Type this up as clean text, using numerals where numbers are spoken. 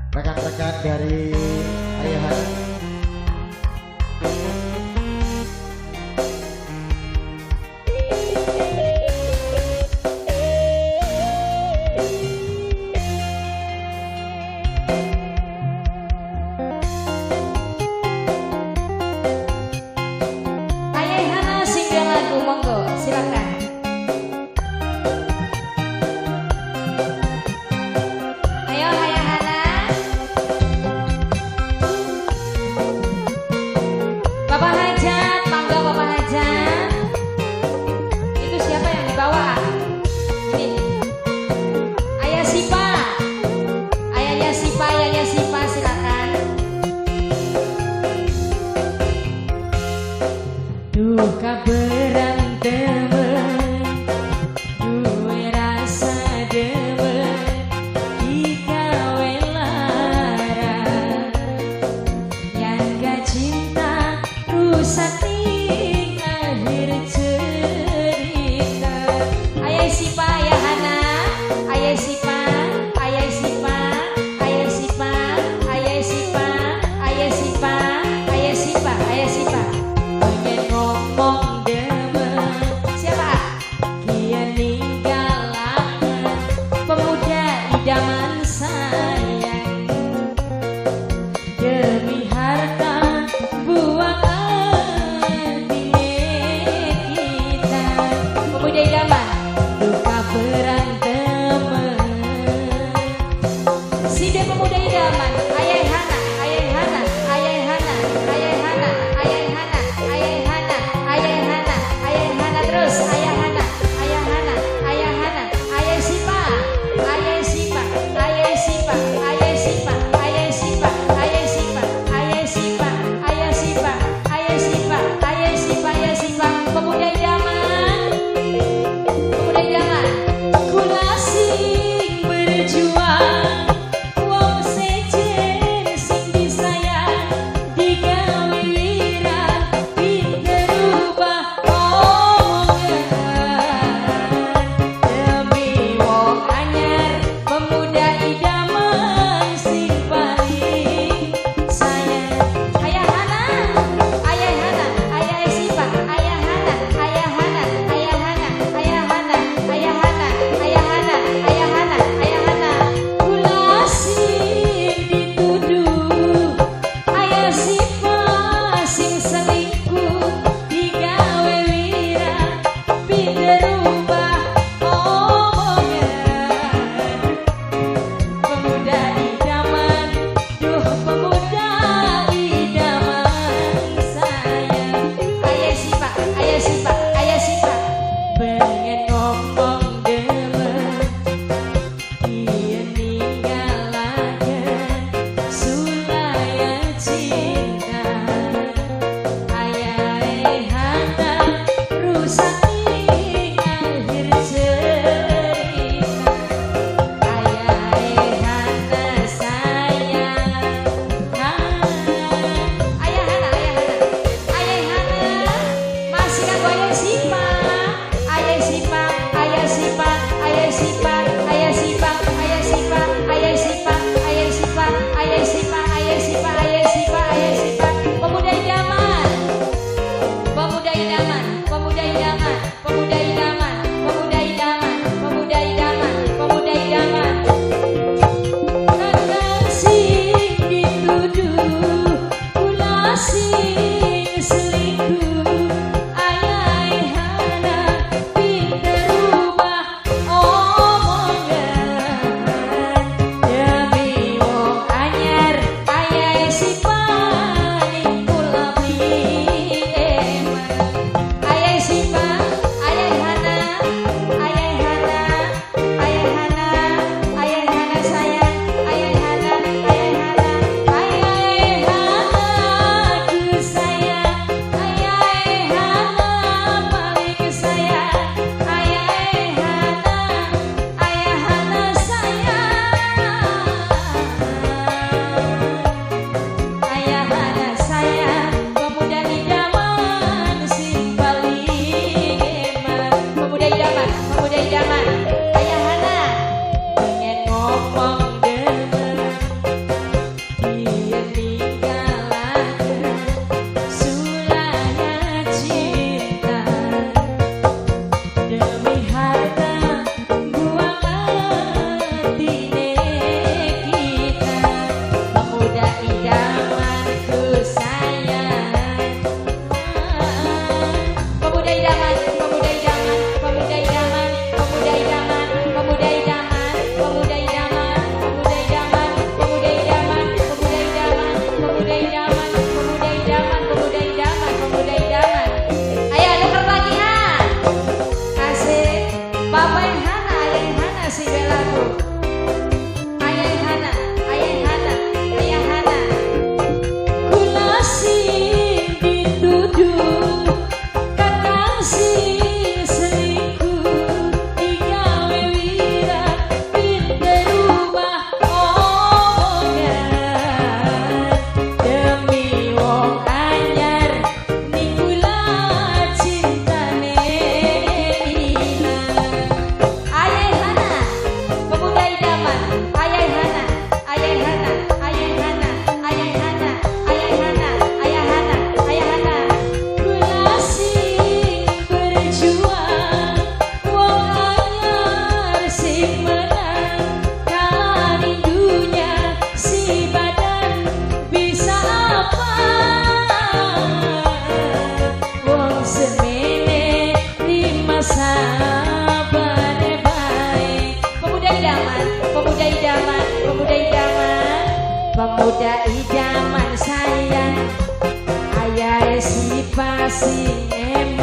rekan-rekan dari Ayahan. Ayahana singgah lagu, monggo silakan. Ayo Ayahana. Bapak Hajat, mangga Bapak Hajat. Itu siapa yang dibawa? Ini. Ayah Sipa. Ayahnya Sipa, ayahnya Sipa silakan. Duh kaberantem, duwe rasa demen, digawe lara, yang gak cinta rusak ning akhir cerita. Ayah Sipa, ayah Hana, ayah Sipa, ayah Sipa, ayah Sipa, ayah Sipa, ayah Sipa, ayah Sipa, ayah Sipa. Pengen ngomong demen, siapa? Kian ninggalaken pemuda idaman sayang, demi harta buangan kita. Pemuda idaman duka berantemen, sida pemuda idaman. Ayah Hana, ayah Hana, ayah Hana, ayah Hana, ayah Hana, ayah Hana, ayah Hana, ayah Hana terus. Ayah Hana, ayah Hana, ayah Hana, ayah Sipa, ayah Sipa, ayah Sipa, ayah Sipa, ayah Sipa, ayah Sipa, ayah Sipa, ayah Sipa, ayah Sipa, ayah Sipa, ayah Sipa. Pemuda idaman, pemuda idaman. Kula sing berjuang, wong sejen pemuda idaman saya ayah si pasing